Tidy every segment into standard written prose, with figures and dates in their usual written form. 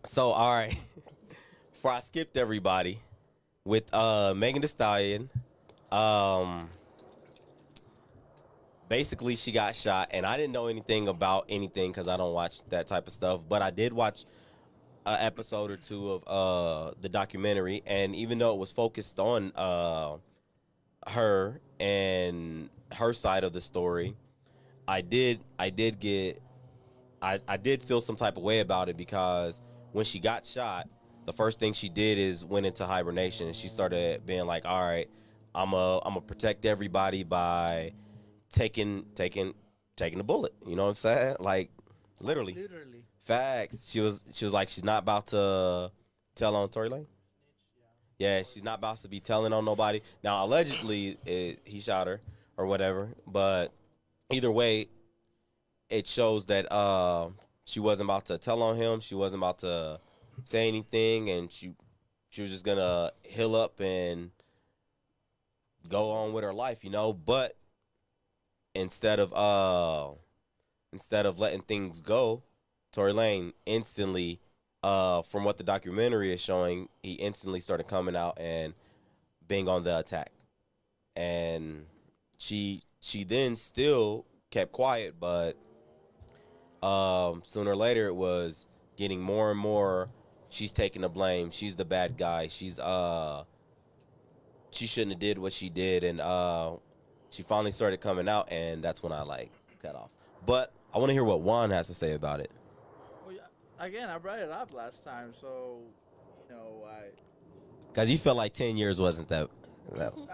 So all right, before I skipped everybody with Megan Thee Stallion, um, basically she got shot, and I didn't know anything about anything because I don't watch that type of stuff. But I did watch an episode or two of the documentary, and even though it was focused on her and her side of the story, I did feel some type of way about it because when she got shot, the first thing she did is went into hibernation, and she started being like, "All right, I'm a protect everybody by taking the bullet." You know what I'm saying? Like literally, Literally. facts. She was like, she's not about to tell on Tory Lane. Yeah, she's not about to be telling on nobody. Now, allegedly, he shot her or whatever, but either way, it shows that she wasn't about to tell on him. She wasn't about to say anything, and she was just gonna heal up and go on with her life, you know. But instead of instead of letting things go, Tory Lane instantly, from what the documentary is showing, he instantly started coming out and being on the attack. And she then still kept quiet, but sooner or later it was getting more and more. She's taking the blame. She's the bad guy. She shouldn't have did what she did, and she finally started coming out, and that's when I like cut off. But I want to hear what Juan has to say about it, Well, yeah, again, I brought it up last time, so I because he felt like 10 years wasn't that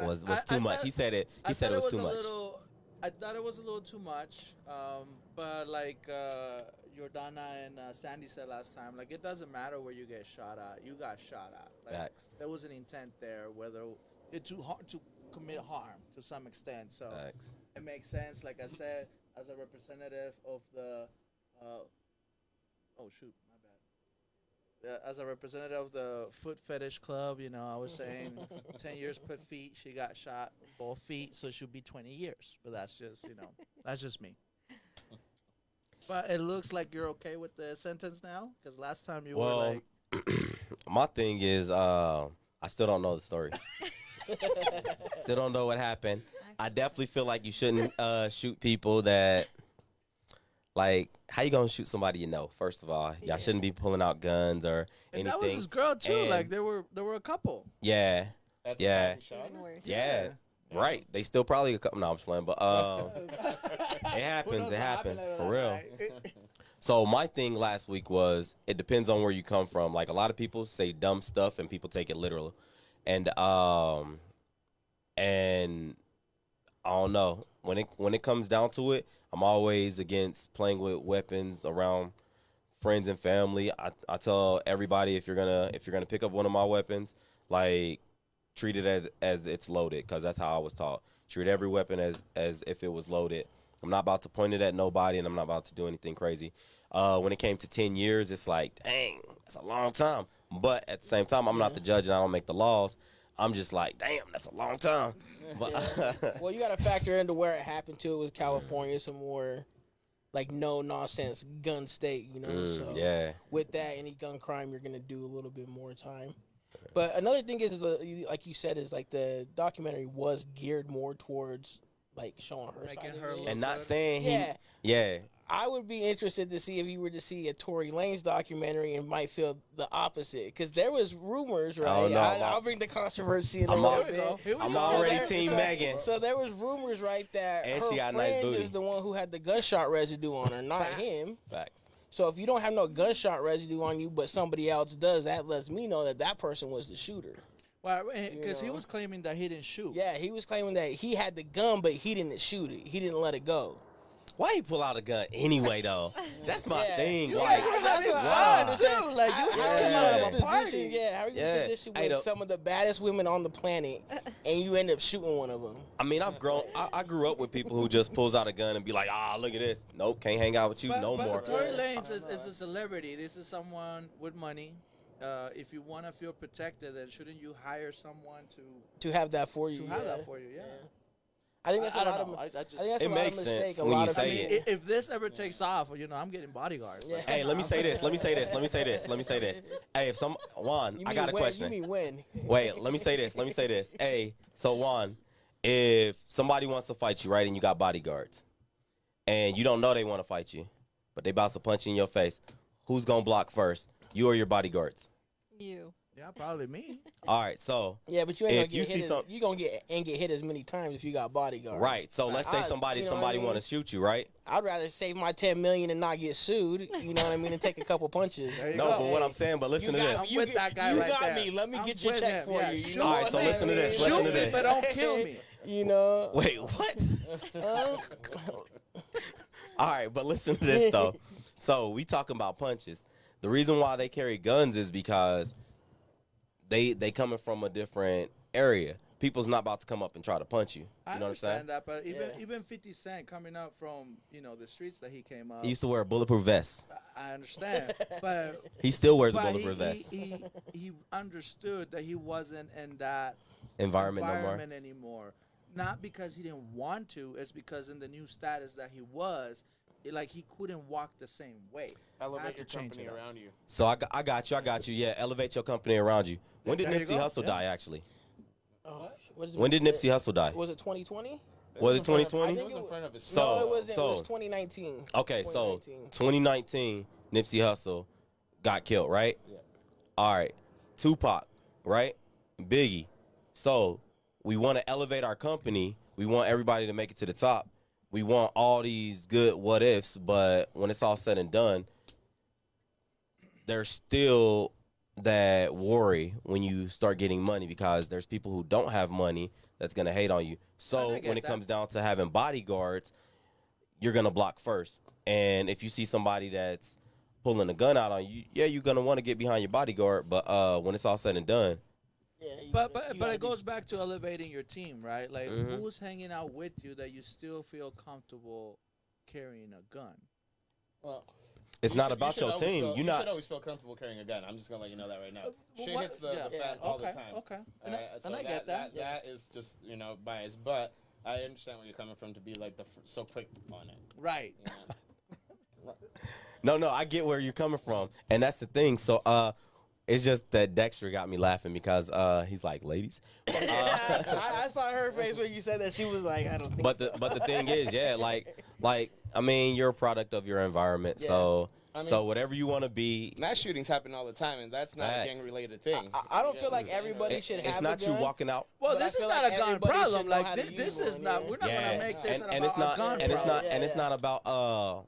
was I too much. thought He said it was too a much. little. I thought it was a little too much. But like Jordana and Sandy said last time, like it doesn't matter where you get shot at. You got shot at. Like, Facts. there was an intent there, whether it's too hard to commit harm to some extent. So Facts. it makes sense. Like I said, as a representative of the, oh shoot, my bad. As a representative of the foot fetish club, I was saying 10 years per feet. She got shot both feet, so it should be 20 years. But that's just, that's just me. But it looks like you're okay with the sentence now, because last time you were Well, like, my thing is, I still don't know the story. Still don't know what happened. I definitely feel like you shouldn't shoot people that, like, how you gonna shoot somebody you know? First of all, y'all shouldn't be pulling out guns or and anything. that was his girl too. And- Like there were a couple. Yeah, At Yeah. time he shot Even her? worse. yeah, right. They still probably a couple. No, I'm just playing, but it happens. It happens for real. So my thing last week was it depends on where you come from. Like a lot of people say dumb stuff and people take it literal, and I don't know when it comes down to it. I'm always against playing with weapons around friends and family. I tell everybody if you're gonna pick up one of my weapons, like treat it as it's loaded, because that's how I was taught. Treat every weapon as if it was loaded. I'm not about to point it at nobody, and I'm not about to do anything crazy. When it came to 10 years, it's like, dang, that's a long time. But at the same time, I'm not the judge, and I don't make the laws. I'm just like, damn, that's a long time. But Well, you got to factor into where it happened to. It was California, some more like no nonsense gun state, So yeah, with that, any gun crime, you're gonna do a little bit more time. But another thing is, like you said, is like the documentary was geared more towards like showing her Making side of her it. look and not good. saying he, Yeah. yeah, I would be interested to see if you were to see a Tory Lanez documentary and might feel the opposite, because there was rumors, right? don't know. I'll bring the controversy in a I'm little al- bit. Here we I'm go. already there- Team Megan. So there was rumors, right, that And her she got a friend nice booty. is the one who had the gunshot residue on her, not him. Facts. So if you don't have no gunshot residue on you, but somebody else does, that lets me know that that person was the shooter. Well, because he know. was claiming that he didn't shoot. Yeah, he was claiming that he had the gun, but he didn't shoot it. He didn't let it go. Why you pull out a gun anyway, though? That's my Yeah. thing. You Like, guys were having why? fun, understand? Dude, like, you How just are came you out in of a a party. position? Yeah, how are you Yeah. in a position Hey, with though- some of the baddest women on the planet, and you end up shooting one of them? I mean, I grew up with people who just pulls out a gun and be like, look at this. Nope, can't hang out with you no more. Tory Lanez is a celebrity. This is someone with money. If you want to feel protected, then shouldn't you hire someone to To have that for you, have yeah. that for you? Yeah. I think that's a I lot don't of. know. I I just. think that's It a lot makes of sense mistake. A when you lot of say I mean, it. if this ever takes off, I'm getting bodyguards. Yeah. Like, Hey, let me say this. Let me say this. Let me say this. Let me say this. Hey, if some Juan, You I mean got a when? question. You mean when? Wait, let me say this. Let me say this. Hey, so Juan, if somebody wants to fight you, right, and you got bodyguards, and you don't know they want to fight you, but they about to punch you in your face, who's gonna block first? You or your bodyguards? You. yeah, probably me. All right, so Yeah, but you ain't If gonna get you hit. see some- You gonna get hit as many times if you got bodyguards. right, so let's say I- somebody you know what I mean? want to shoot you, right? I'd rather save my 10 million and not get sued. You know what I mean? And take a couple punches. There you No, go. but what I'm saying, but listen to got this. I'm You with get- that guy you right got there. me. Let me I'm get your with check him. for Yeah, you. You shoot know All right, what so I listen to this, mean? listen Shoot to me, this. but don't kill me. Wait, what? Huh? All right, but listen to this though. So we talking about punches. The reason why they carry guns is because they coming from a different area. People's not about to come up and try to punch you. You I know what I'm saying? understand that, but Yeah. even 50 Cent coming up from the streets that he came up, He used to wear a bulletproof vest. I understand, but He still wears a but bulletproof vest. he understood that he wasn't in that Environment no more. environment anymore. Not because he didn't want to, it's because in the new status that he was, he couldn't walk the same way. I Elevate had your to change company it up. around you. So I got you. Yeah, elevate your company around you. When did There you Nipsey go. Hussle Yeah. die? Actually, Oh, what is it? when did Nipsey Hussle die? Was it 2020? Was it in front of- 2020? It was in front of his So- No, it was 2019. Okay, so 2019. 2019, Nipsey Hussle got killed, right? Yeah. All right, Tupac, right? Biggie. So we want to elevate our company. We want everybody to make it to the top. We want all these good what ifs, but when it's all said and done, there's still that worry when you start getting money because there's people who don't have money that's going to hate on you. So I get when it that. comes down to having bodyguards, you're going to block first. And if you see somebody that's pulling a gun out on you, yeah, you're going to want to get behind your bodyguard. But when it's all said and done, Yeah, But you gotta it goes back to elevating your team, right? Like Mhm. who's hanging out with you that you still feel comfortable carrying a gun? Well, it's you not should- about you your should always team. feel- You're you not. should always feel comfortable carrying a gun. I'm just gonna let you know that right now. Well, Shit what- hits the yeah. fan all the Okay, time. okay. And, And I get that. Yeah. That is just bias, but I understand where you're coming from to be like so quick on it. Right. You know? No, I get where you're coming from, and that's the thing. So, it's just that Dexter got me laughing because he's like, ladies. I saw her face when you said that. She was like, I don't think But so. the thing is, yeah, like I mean, you're a product of your environment. Yeah. So I mean- so whatever you want to be, Mass shootings happen all the time, and that's not a Facts. gang-related thing. I don't feel like Yeah. everybody should have it's not a you gun. walking out. Well, But I this is feel not like a gun everybody should problem. know Like how to this use is one, not. yeah. We're not Yeah, gonna make this and about it's not a gun and it's problem. not and it's Yeah. not about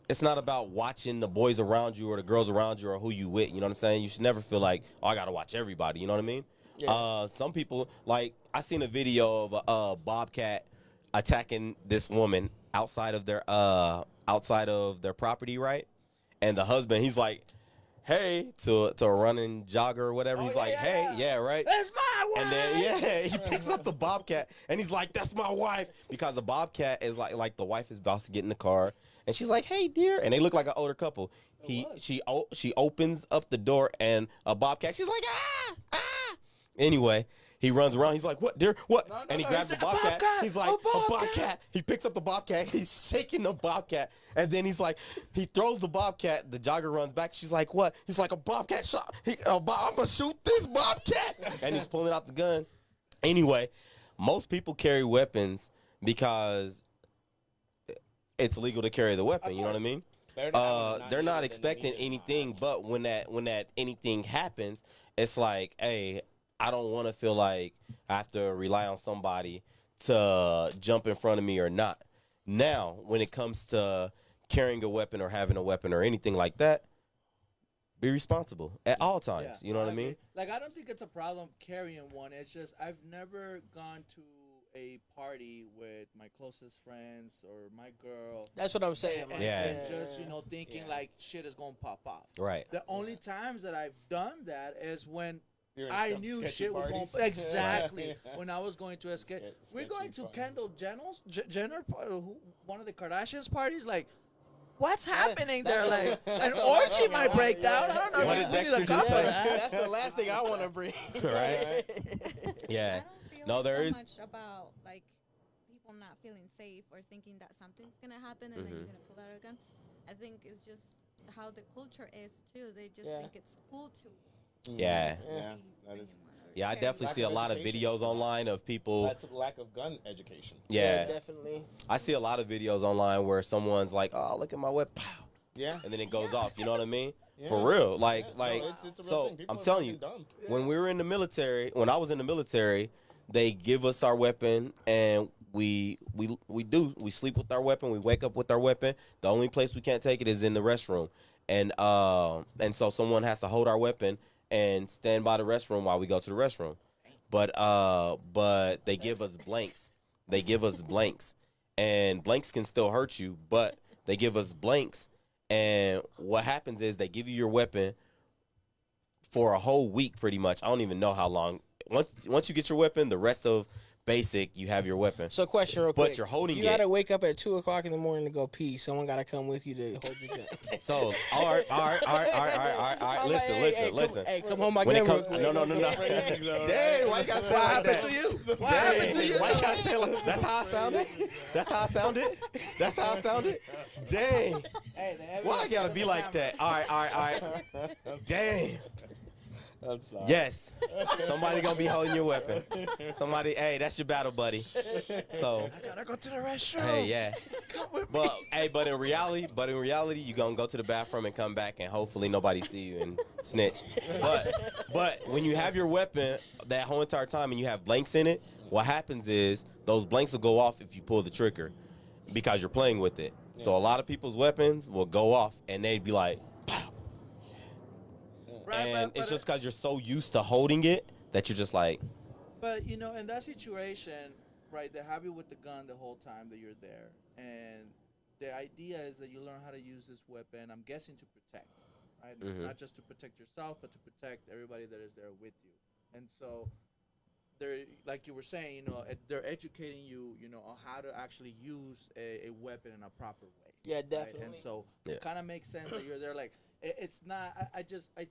it's not about watching the boys around you or the girls around you or who you with. You know what I'm saying? You should never feel like, oh, I gotta watch everybody. You know what I mean? Yeah. Some people, like, I seen a video of a bobcat attacking this woman outside of their property, right? And the husband, he's like, hey, to a running jogger or whatever. He's like, hey, yeah, right. That's my wife. And then he picks up the bobcat and he's like, "That's my wife," because the bobcat is like the wife is about to get in the car and she's like, "Hey, dear," and they look like an older couple. She opens up the door and a bobcat. She's like, ah. Anyway, he runs around. He's like, "What, dear? What?" And he grabs the "A bobcat. bobcat, He's like, a "A bobcat." bobcat." He picks up the bobcat. He's shaking the bobcat, and then he's like, he throws the bobcat. The jogger runs back. She's like, "What?" He's like, "A bobcat shot. I'm gonna shoot this bobcat," and he's pulling out the gun. Anyway, most people carry weapons because it's legal to carry the weapon. You know what I mean? They're not expecting anything, but when that anything happens, it's like, hey, I don't want to feel like I have to rely on somebody to jump in front of me or not. Now, when it comes to carrying a weapon or having a weapon or anything like that, be responsible at all times. Yeah, You know what I agree. mean? Like, I don't think it's a problem carrying one. It's just I've never gone to a party with my closest friends or my girl. That's what I'm saying. Like, Yeah. And just, thinking like shit is going to pop off. Right. The only times that I've done that is when You're in I some knew sketchy shit was going parties. exactly Yeah. when I was going to escape. We're Sketchy going to parties. Kendall Jenner, one of the Kardashians parties. Like, what's happening there? Like, an the orgy last thing might I break want. down. I don't know. What if did you need Dexter a just cup say? for that. That's the last thing I want to bring. Right. Yeah. I don't feel No, like there so is- much about like people not feeling safe or thinking that something's gonna happen and then you're gonna pull out a gun. I think it's just how the culture is too. They just think it's cool to. Yeah. That is. Yeah, I definitely see a lot of education. videos online of people. That's a lack of gun education. Yeah, definitely. I see a lot of videos online where someone's like, "Oh, look at my whip," pow, Yeah. and then it goes off. You know what I mean? Yeah. For real, like, Yeah. like. No, it's a real So thing. People I'm are telling you, fucking dumb. when we were in the military, when I was in the military, they give us our weapon and we sleep with our weapon, we wake up with our weapon. The only place we can't take it is in the restroom, and so someone has to hold our weapon and stand by the restroom while we go to the restroom. But they give us blanks. They give us blanks, and blanks can still hurt you, but they give us blanks. And what happens is they give you your weapon for a whole week, pretty much. I don't even know how long. Once you get your weapon, the rest of basic, you have your weapon. So, question real quick. But you're holding You it. gotta wake up at 2:00 in the morning to go pee. Someone gotta come with you to hold the gun. So, all right. I'm like, Listen. Hey, come home, my When gun. it real comes, quick. no. Dang, why you gotta say What like happened that? to you? What Dang, happened to you? why you gotta say like that's how I sounded? That's how I sounded? That's how I sounded? Dang. Hey, Why I gotta be like that? All right. Dang. I'm sorry. Yes. Somebody gonna be holding your weapon. Somebody, hey, that's your battle buddy. So, I gotta go to the restroom. hey, yeah. But in reality, you gonna go to the bathroom and come back, and hopefully nobody see you and snitch. But when you have your weapon that whole entire time and you have blanks in it, what happens is those blanks will go off if you pull the trigger because you're playing with it. So a lot of people's weapons will go off and they'd be like, pow. Right, And but it's just because you're so used to holding it that you're just like, But you know, in that situation, right, they have you with the gun the whole time that you're there, and the idea is that you learn how to use this weapon. I'm guessing to protect, right? Not just to protect yourself, but to protect everybody that is there with you. And so, they're like you were saying, you know, they're educating you, you know, on how to actually use a weapon in a proper way. Yeah, Right? definitely. And so, Yeah. it kind of makes sense that you're there. Like, it's not. I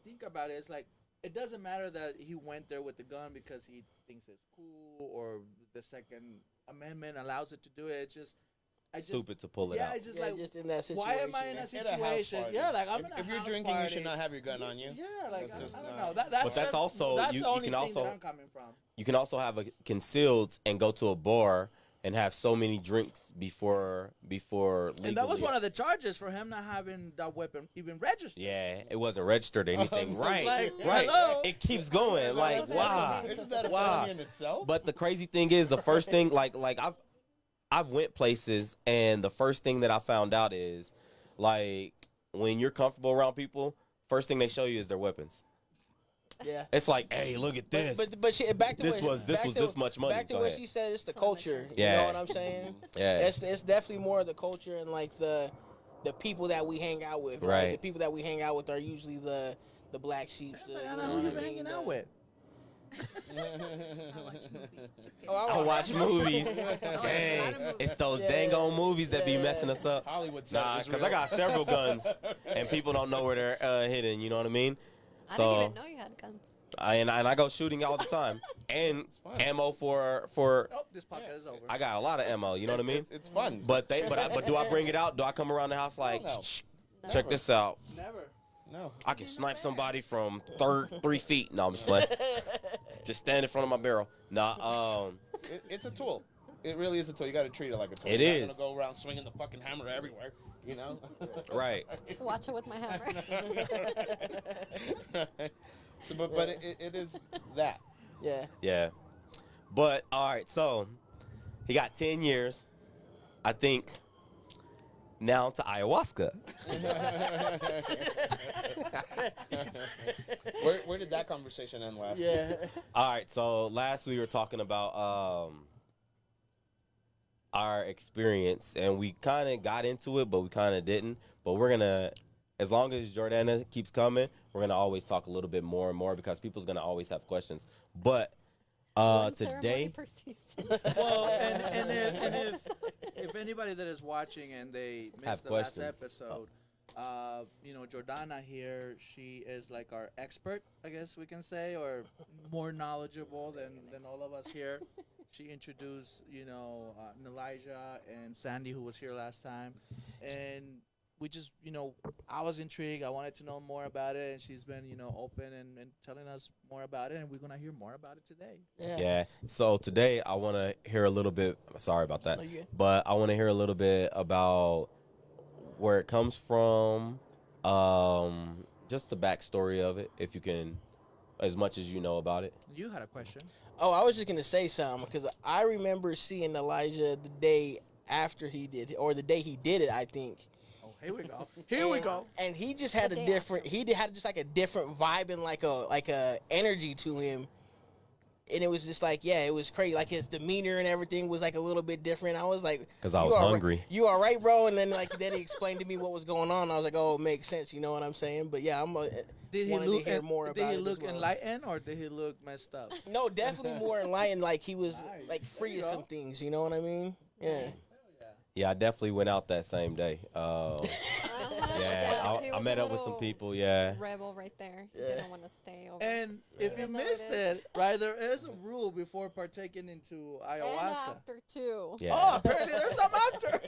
think about it. It's like, it doesn't matter that he went there with the gun because he thinks it's cool or the Second Amendment allows it to do it. It's just, stupid to pull it yeah, out. it's just Yeah, like, just in that why situation. am I in a At a house situation? party. Yeah, like I'm in a If you're house drinking, you party. should not have your gun on you. Yeah, like That's just I don't not- know. That's But that's just, also- that's you- the you only can thing also- that I'm coming from. You can also have a concealed and go to a bar and have so many drinks before legally. And that was one of the charges for him not having that weapon even registered. Yeah, it wasn't registered or anything. Right, Like, right. hello? It keeps going. Like, wow. Isn't that a Wow. felony in itself? But the crazy thing is, the first thing, like I've went places, and the first thing that I found out is, like, when you're comfortable around people, first thing they show you is their weapons. Yeah. It's like, hey, look at this. But she, back to This what, was back to- this much money. Back to Go what ahead. she said, it's the So culture. much. You Yeah. know what I'm saying? Yeah. It's definitely more of the culture and like the people that we hang out with. Right. The people that we hang out with are usually the black sheep. I don't know who you been hanging out with. I watch movies. Just kidding. I watch movies. I watch a lot Dang, of movies. it's those Yeah. dang on movies that be Yeah. messing us up. Hollywood Nah, is because real. I got several guns, and people don't know where they're hidden. You know what I mean? I So- didn't even know you had guns. I go shooting all the time, and It's fun. ammo for Oh, this podcast is over. I got a lot of ammo. You know what I mean? It's fun. But do I bring it out? Do I come around the house like, Hell no. "Shh, No. check this out? Never. No. I can snipe somebody from 3 feet." No, I'm just playing. Just stand in front of my barrel. Nah, It's a tool. It really is a tool. You got to treat it like a tool. It You're is. not gonna go around swinging the fucking hammer everywhere. You know. right. Watch it with my hammer. So, but it is that. Yeah. Yeah. But all right, so he got 10 years. I think now to ayahuasca. Where did that conversation end last? Yeah. All right, so last we were talking about our experience, and we kind of got into it, but we kind of didn't. But we're gonna, as long as Jordana keeps coming, we're gonna always talk a little bit more and more because people's gonna always have questions. But One ceremony today, per season. Well, and if anybody that is watching and they Have missed the last questions. episode, you know, Jordana here, she is like our expert, I guess we can say, or more knowledgeable than all of us here. she introduced, Elijah and Sandy, who was here last time, and we just, I was intrigued. I wanted to know more about it, and she's been, open and telling us more about it, and we're gonna hear more about it today. Yeah. So today I want to hear a little bit. Sorry about that, No, you good. but I want to hear a little bit about where it comes from, just the backstory of it, if you can, as much as you know about it. You had a question. Oh, I was just gonna say something because I remember seeing Elijah the day after he did it, or the day he did it, I think. Oh, here we go. Here we go. And he just had The a day different. He had just like a different vibe and like a energy to him. And it was just like, yeah, it was crazy. Like his demeanor and everything was like a little bit different. I was like, 'Cause I "You was all right- hungry." You all right, bro? And then then he explained to me what was going on. I was like, oh, it makes sense. You know what I'm saying? But yeah, Did he wanted look to hear more did about he it as look well. enlightened or did he look messed up? No, definitely more enlightened. Like he was Nice. like free There you of some go. things. You know what I mean? Yeah. Yeah, I definitely went out that same day. Yeah, he I was met a up with some little people. Yeah. Rebel right there. He Yeah. didn't want to stay over. And if you Even though it missed is. it, right, there is a rule before partaking into and ayahuasca. after too. Yeah. Oh, apparently there's some after.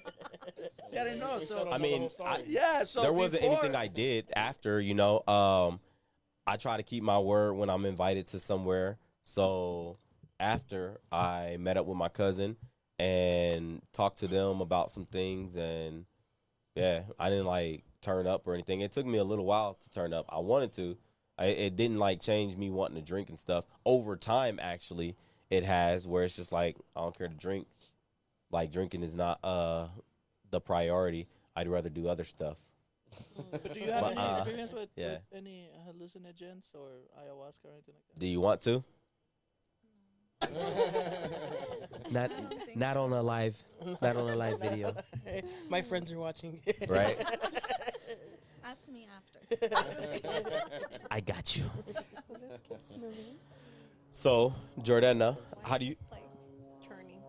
See, I didn't know. So I mean, yeah, so there wasn't before- anything I did after, I try to keep my word when I'm invited to somewhere. So after I met up with my cousin and talked to them about some things, and yeah, I didn't like turn up or anything. It took me a little while to turn up. I wanted to. It didn't like change me wanting to drink and stuff. Over time, actually, it has, where it's just like I don't care to drink. Like drinking is not the priority. I'd rather do other stuff. But do you have But, any experience with, yeah. with any hallucinogens or ayahuasca or anything like that? Do you want to? Not don't think not on a live video, My friends are watching. right? Ask me after. I got you. So this keeps moving. So, Jordana, Why how is do you? this, like turning?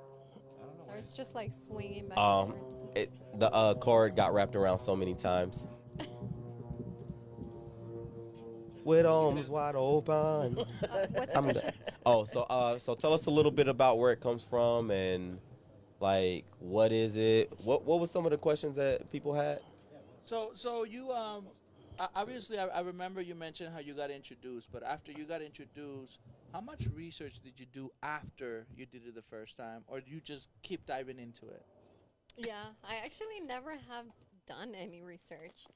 So it's just like swinging back Um, and forth. The cord got wrapped around so many times. With arms wide open. What's the I'm question? so tell us a little bit about where it comes from and like what is it? What was some of the questions that people had? So you obviously I remember you mentioned how you got introduced, but after you got introduced, how much research did you do after you did it the first time, or you just keep diving into it? Yeah, I actually never have done any research.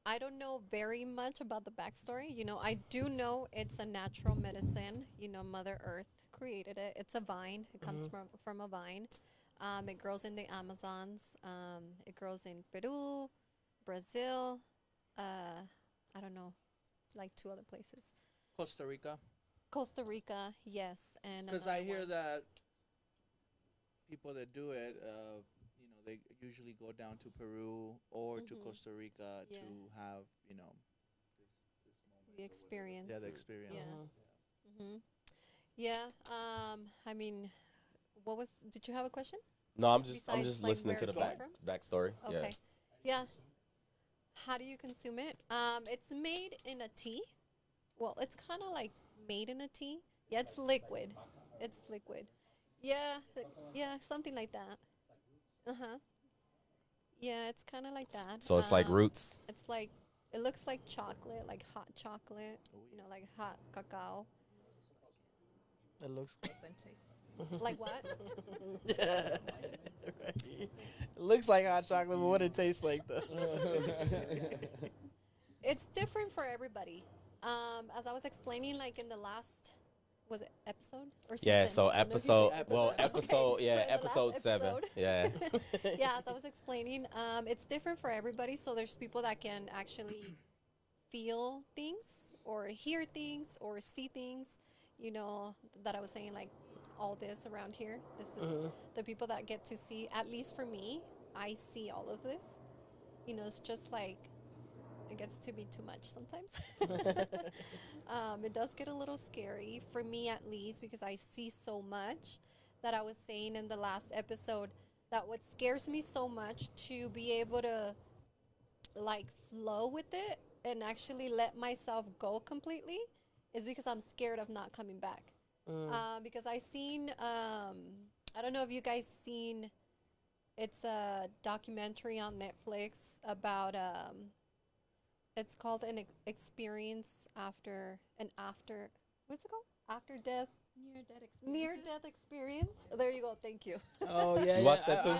I don't know very much about the backstory. I do know it's a natural medicine. Mother Earth created it. It's a vine. It comes from a vine. It grows in the Amazons. It grows in Peru, Brazil. I don't know, like 2 other places. Costa Rica, Costa Rica, yes, and because another I hear one. that people that do it, they usually go down to Peru or to Mhm. Costa Rica Yeah. to have, this moment The experience. Yeah, the experience. Yeah. Mm-hmm. Yeah. I mean, did you have a question? No, I'm just Besides, just like, listening to where the it came backstory. Okay. Yeah. How do you consume it? It's made in a tea. Well, it's kind of like made in a tea. Yeah, it's liquid. It's liquid. Yeah. Yeah, something like that. Uh-huh. Yeah, it's kind of like that. So it's like roots. It's like, it looks like chocolate, like hot chocolate, like hot cacao. It looks. Like what? It looks like hot chocolate, but what it tastes like though. It's different for everybody. As I was explaining, like in the last, was it episode or season? Yeah, so I don't know if you episode said well Okay. episode So in the last episode 7. episode- Yeah. Yeah, as I was explaining, it's different for everybody. So there's people that can actually feel things or hear things or see things, that I was saying, like all this around here. This is the people that get to see, at least for me, I see all of this. It's just like, it gets to be too much sometimes. It does get a little scary for me, at least, because I see so much. That I was saying in the last episode, that what scares me so much to be able to like flow with it and actually let myself go completely is because I'm scared of not coming back. Because I seen I don't know if you guys seen, it's a documentary on Netflix about it's called experience after what's it called, after death, near death experience. There you go, thank you. Oh yeah, You yeah. watched that too?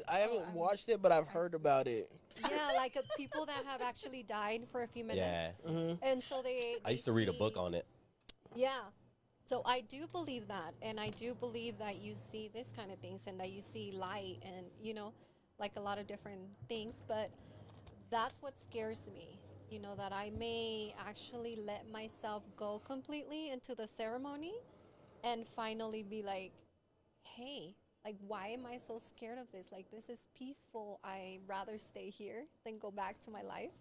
I haven't watched it, but I've heard about it. Yeah, like people that have actually died for a few minutes. Yeah. And so they I used to read a book see- on it. Yeah. So I do believe that, and I do believe that you see this kind of things, and that you see light, and like a lot of different things. But that's what scares me. That I may actually let myself go completely into the ceremony, and finally be like, hey, like, why am I so scared of this? Like, this is peaceful. I rather stay here than go back to my life.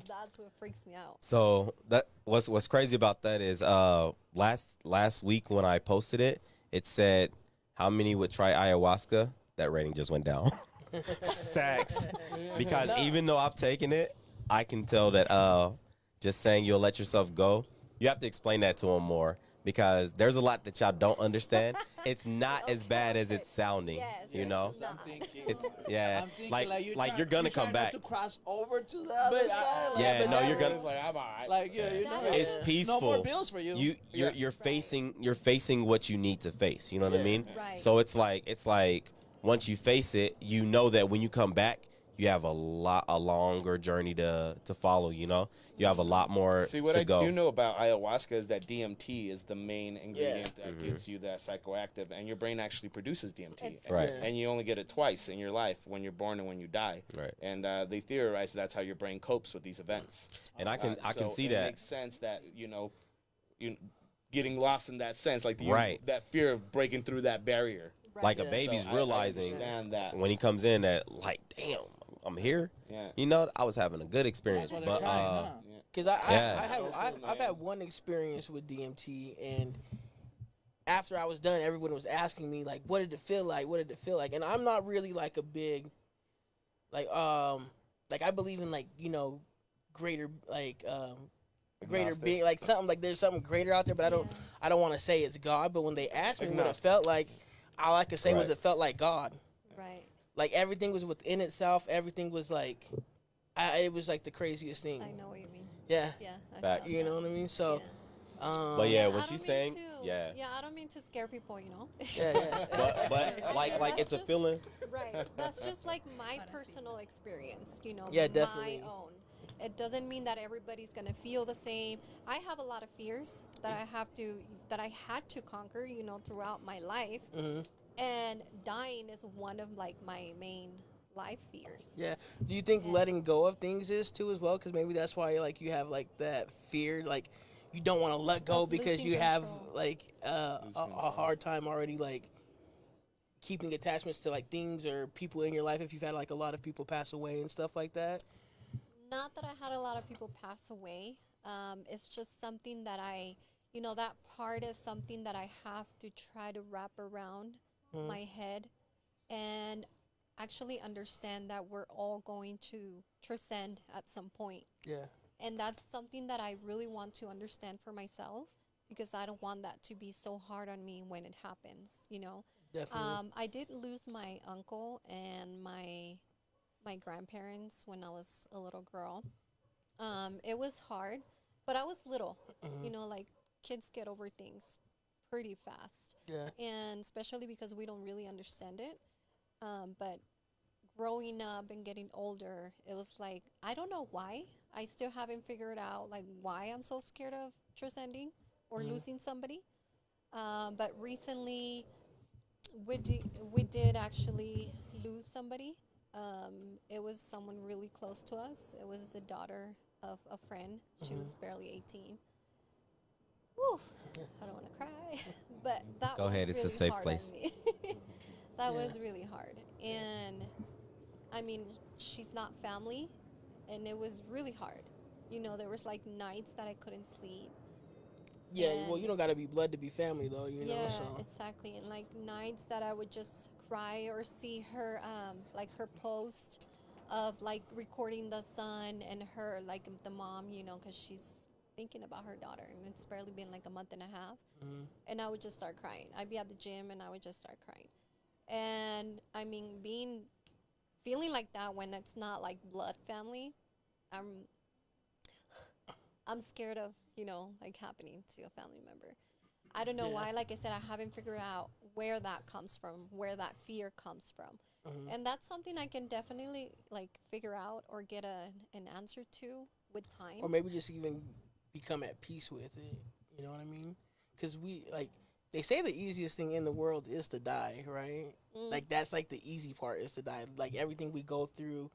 That's what freaks me out. So that what's crazy about that is last week when I posted it, it said how many would try ayahuasca. That rating just went down. Facts. Because even though I've taken it, I can tell that just saying you'll let yourself go, you have to explain that to them more. Because there's a lot that y'all don't understand. It's not as bad as it's sounding, Yes, you know. I'm thinking, It's yeah, I'm thinking like you're gonna come back. to cross over to the other But side. Yeah, but no, that you're gonna- It's like, I'm alright. like yeah, It's no peaceful. more bills for you. You're facing what you need to face. You know what I mean? Right. So it's like once you face it, you know that when you come back, you have a longer journey to follow. You know, you have a lot more See, what to I go. do know about ayahuasca is that DMT is the main ingredient that Mm-hmm. gets you that psychoactive, and your brain actually produces DMT. It's- Right. Yeah. And you only get it twice in your life, when you're born and when you die. Right. And they theorize that's how your brain copes with these events. And I can So see it that. makes sense that you getting lost in that sense, like Right. that fear of breaking through that barrier. Right. Like a Yeah. baby's So I realizing understand that. when he comes in that like, damn, I'm here. Yeah. You know, I was having a good experience, That's why but they're crying, huh? Because Yeah. I've had one experience with DMT, and after I was done, everyone was asking me like, "What did it feel like? What did it feel like?" And I'm not really like a big, like I believe in like greater greater Agnostic. being, like something like there's something greater out there, but I don't want to say it's God. But when they asked me what it Agnostic. felt like, all I could say was Right. it felt like God. Right. Like everything was within itself. Everything was like, it was like the craziest thing. I know what you mean. Yeah. Yeah. I Facts. feel You that. know what I mean? So, but yeah, I when don't she's mean saying, to- yeah, Yeah, I don't mean to scare people, yeah. but like That's it's a just- feeling. Right. That's just like my personal experience, Yeah, definitely. my own. It doesn't mean that everybody's gonna feel the same. I have a lot of fears that I had to conquer, throughout my life. hmm And dying is one of like my main life fears. Yeah. Do you think Yeah. letting go of things is too as well? Because maybe that's why like you have like that fear, like you don't want to let go Of because losing you have control. like a control. hard time already like keeping attachments to like things or people in your life if you've had like a lot of people pass away and stuff like that. Not that I had a lot of people pass away. It's just something that that part is something that I have to try to wrap around my head and actually understand that we're all going to transcend at some point. Yeah. And that's something that I really want to understand for myself, because I don't want that to be so hard on me when it happens. Definitely. I did lose my uncle and my grandparents when I was a little girl. It was hard, but I was little. Like kids get over things pretty fast, Yeah. and especially because we don't really understand it. But growing up and getting older, it was like, I don't know why. I still haven't figured out like why I'm so scared of transcending or losing somebody. But recently, we did actually lose somebody. It was someone really close to us. It was the daughter of a friend. She was barely 18. Whew, I don't want to cry, but that Go was ahead, it's a really safe hard place. on me. That Yeah. was really hard, and I mean, she's not family, and it was really hard. There was like nights that I couldn't sleep. Yeah. Well, And- you don't got to be blood to be family though. Yeah, So. exactly. And like nights that I would just cry or see her, like her post of like recording the son and her, like the mom, because she's thinking about her daughter, and it's barely been like a month and a half, Mm-hmm. and I would just start crying. I'd be at the gym, and I would just start crying. And I mean, feeling like that when it's not like blood family, I'm I'm scared of, like happening to a family member. I don't know Yeah. why. Like I said, I haven't figured out where that comes from, where that fear comes from. Mhm. And that's something I can definitely like figure out or get an answer to with time. Or maybe just even become at peace with it. You know what I mean? Because they say the easiest thing in the world is to die, right? Mm. Like that's like the easy part is to die. Like everything we go through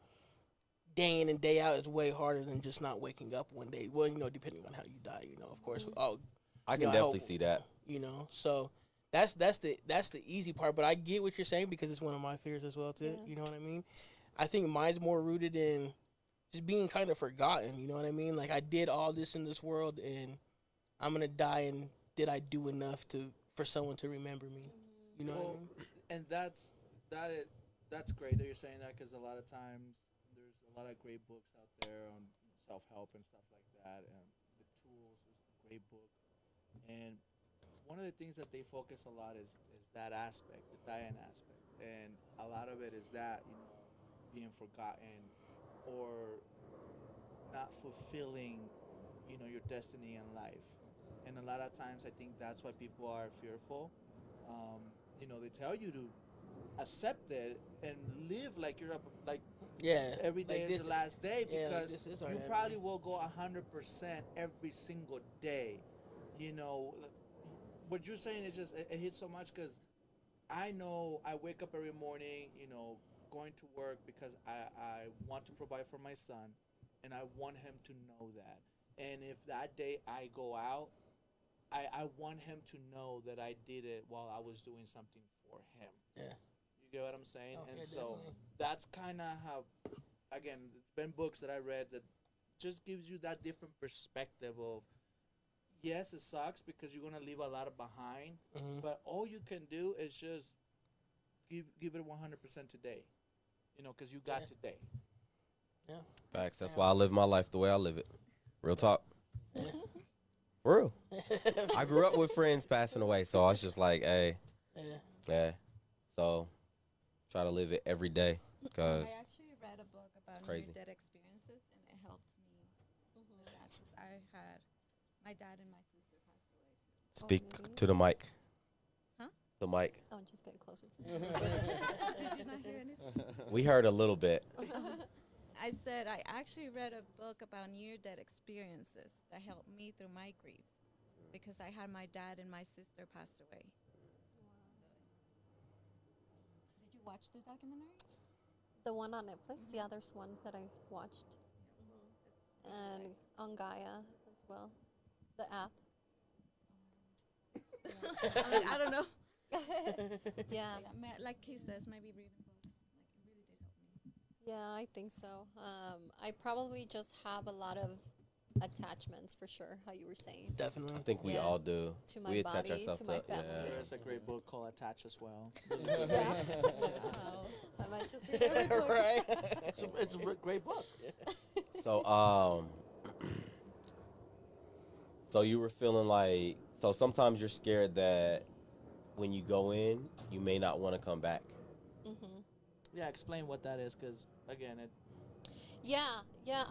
day in and day out is way harder than just not waking up one day. Well, depending on how you die, of course. Oh, I can I definitely hope- see that. So that's the easy part. But I get what you're saying because it's one of my fears as well too. Yeah. You know what I mean? I think mine's more rooted in just being kind of forgotten. You know what I mean? Like I did all this in this world, and I'm gonna die. And did I do enough for someone to remember me? You know what I Well, mean? and that's great that you're saying that, because a lot of times there's a lot of great books out there on self-help and stuff like that, and the tools is a great book. And one of the things that they focus a lot is that aspect, the dying aspect, and a lot of it is that, being forgotten or not fulfilling, your destiny in life. And a lot of times I think that's why people are fearful. They tell you to accept it and live like you're like Yeah. every day like is the last day, yeah, like because this is our you every probably day. will go 100% every single day. What you're saying is just it hits so much, because I know I wake up every morning, going to work because I want to provide for my son, and I want him to know that. And if that day I go out, I want him to know that I did it while I was doing something for him. Yeah. You get what I'm saying? Oh, And yeah, so definitely. that's kind of how, again, it's been books that I read that just gives you that different perspective of, yes, it sucks because you're gonna leave a lot of behind, Mhm. but all you can do is just give it 100% today, because you got Yeah. today. Yeah. Facts. That's why I live my life the way I live it. Real talk. Yeah. For real. I grew up with friends passing away, so I was just like, hey, Yeah. yeah. So try to live it every day, cause I actually read a book about crazy. near-death experiences, and it helped me with that. 'Cause I had my dad and my sister passed away too. speak really? to the mic. Huh? The mic. Oh, just get closer to Did you not hear anything? We heard a little bit. I said I actually read a book about near-death experiences that helped me through my grief, because I had my dad and my sister passed away. Did you watch the documentary? The one on Netflix. Yeah, there's one that I watched, and on Gaia as well, the app. I mean, I don't know. Yeah, Like he says, maybe reading books, like it really did help me. yeah, I think so. I probably just have a lot of attachments for sure. How you were saying, Definitely. I think we Yeah. all do. to my We attach body, ourselves to my to family. There's a great book called Attach as well. Yeah. Wow. I might just read every book. Right. It's a great book. So so you were feeling like, so sometimes you're scared that when you go in, you may not want to come back. Mhm. Yeah, explain what that is, because again, Yeah, yeah.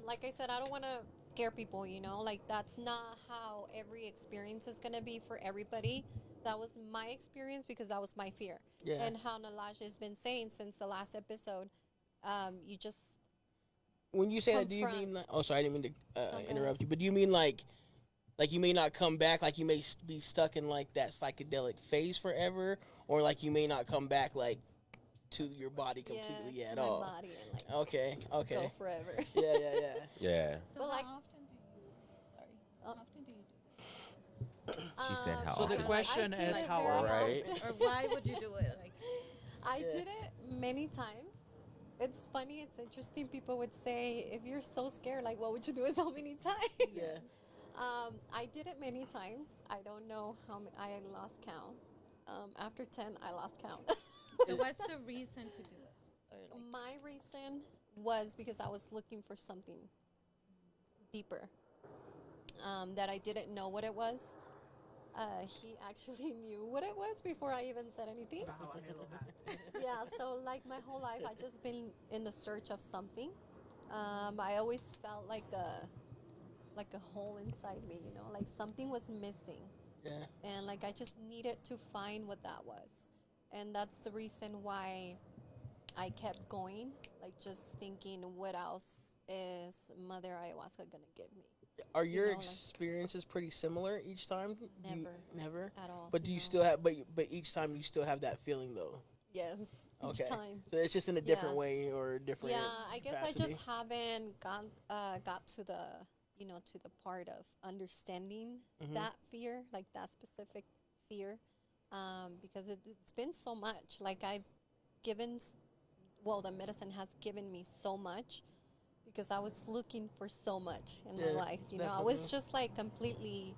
Like I said, I don't want to scare people. Like that's not how every experience is gonna be for everybody. That was my experience because that was my fear. Yeah. And how Nalaja has been saying since the last episode, you just When you say that, do you confront. mean like? Oh, sorry, I didn't mean to go ahead. interrupt you. But do you mean like you may not come back, like you may be stuck in like that psychedelic phase forever, or like you may not come back like to your body completely yeah, at to my all? body and like Okay. Okay. go forever. Yeah. Yeah. Yeah. So But, like- how often do you? Sorry. Oh. How often do you do that? She said how So the often. question I do is it how very often? Right. often. Or why would you do it? Like, I Yeah. did it many times. It's funny. It's interesting. People would say, if you're so scared, like, what would you do it so many times? Yeah. I did it many times. I don't know how many. I lost count. After 10, I lost count. so what's the reason to do it? Or like, My reason was because I was looking for something deeper. that I didn't know what it was. He actually knew what it was before I even said anything. Yeah, so like my whole life, I just been in the search of something. I always felt like a hole inside me, you know, like something was missing, Yeah. and like I just needed to find what that was, and that's the reason why I kept going, like just thinking, what else is Mother Ayahuasca gonna give me? Are You your know, like- experiences pretty similar each time? Never. Never. At all. But do you no. still have? But each time you still have that feeling though. Yes. Okay. Each time. So it's just in a different Yeah. way or a different. Yeah, I guess capacity. I just haven't got to the to the part of understanding Mhm. that fear, like that specific fear, because it's been so much. Like I've given, well, the medicine has given me so much because I was looking for so much in my Yeah, life. You know, I was definitely. just like completely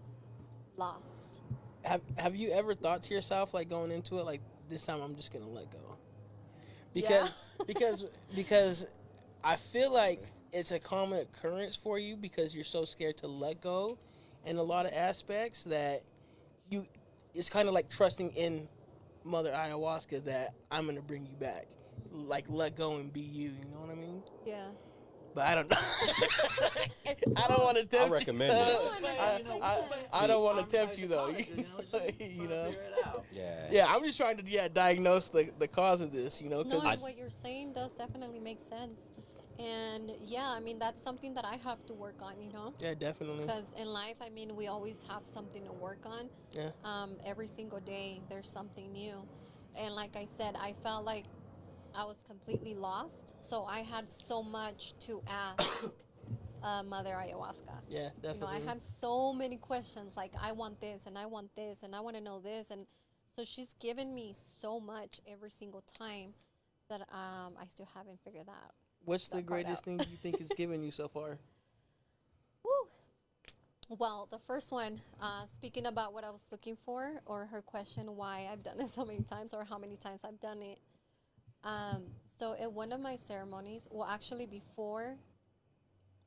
lost. Have you ever thought to yourself like going into it like this time I'm just gonna let go? Yeah. Because I feel like it's a common occurrence for you because you're so scared to let go in a lot of aspects that you it's kind of like trusting in Mother Ayahuasca that I'm gonna bring you back, like let go and be you. You know what I mean? Yeah. But I don't know. I don't want to tempt you. recommend it. No, and it makes sense. I don't want to I'm tempt you though. psychologist, You you know, know. figure it out. Yeah. Yeah, I'm just trying to diagnose the cause of this. You know, No, because and what you're saying does definitely make sense. And yeah, I mean, that's something that I have to work on, you know? yeah, definitely. Because in life, I mean, we always have something to work on. Yeah. Every single day, there's something new. And like I said, I felt like I was completely lost. So I had so much to ask Mother Ayahuasca. Yeah, You know, definitely. I had so many questions like, I want this, and I want this, and I want to know this. And so she's given me so much every single time that I still haven't figured that out. What's the that part greatest out. thing you think it's given you so far? Woo. Well, the first one, speaking about what I was looking for, or her question why I've done it so many times, or how many times I've done it. So at one of my ceremonies, well, actually before,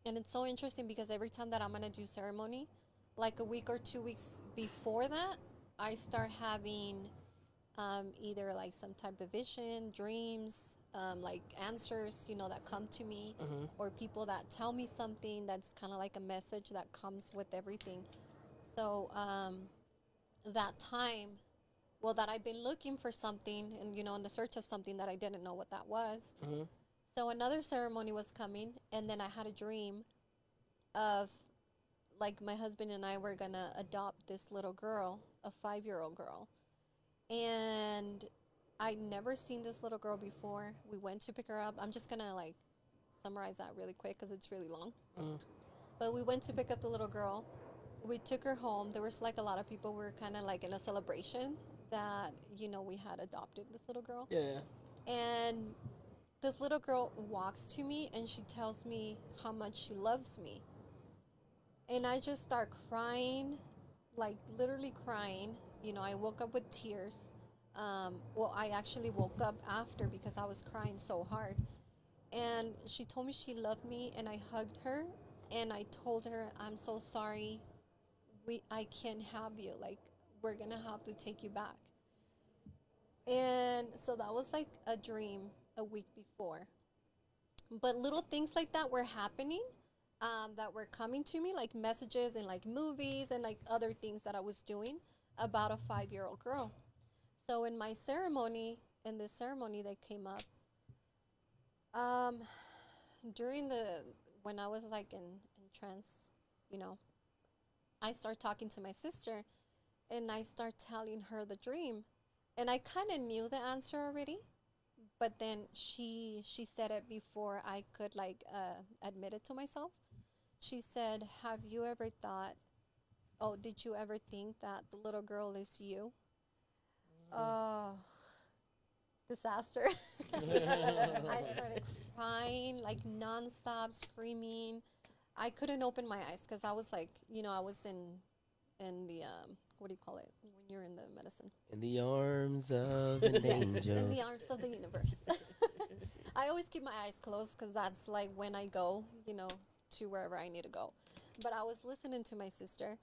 and it's so interesting because every time that I'm gonna do ceremony, like a week or 2 weeks before that, I start having either like some type of vision, dreams, like answers, you know, that come to me, Mhm. or people that tell me something that's kind of like a message that comes with everything. So that time, well, that I've been looking for something and, you know, in the search of something that I didn't know what that was. Mhm. So another ceremony was coming, and then I had a dream of like my husband and I were gonna adopt this little girl, a 5-year-old girl. And I'd never seen this little girl before. We went to pick her up. I'm just gonna like summarize that really quick because it's really long. Mhm. But we went to pick up the little girl. We took her home. There was like a lot of people were kind of like in a celebration that, you know, we had adopted this little girl. Yeah. And this little girl walks to me and she tells me how much she loves me. And I just start crying, like literally crying. You know, I woke up with tears. Well, I actually woke up after because I was crying so hard. And she told me she loved me, and I hugged her, and I told her, I'm so sorry. I can't have you. Like, we're gonna have to take you back. And so that was like a dream a week before. But little things like that were happening, that were coming to me, like messages and like movies and like other things that I was doing about a 5-year-old girl. So in my ceremony, in this ceremony that came up, um, during when I was like in trance, you know, I start talking to my sister, and I start telling her the dream, and I kind of knew the answer already, but then she said it before I could like admit it to myself. She said, "Have you ever thought? Oh, did you ever think that the little girl is you?" Oh, disaster. I started crying like nonstop, screaming. I couldn't open my eyes because I was like, you know, I was in the what do you call it when you're in the medicine? In the arms of an Yes, in angel. the arms of the universe. I always keep my eyes closed because that's like when I go, you know, to wherever I need to go. But I was listening to my sister,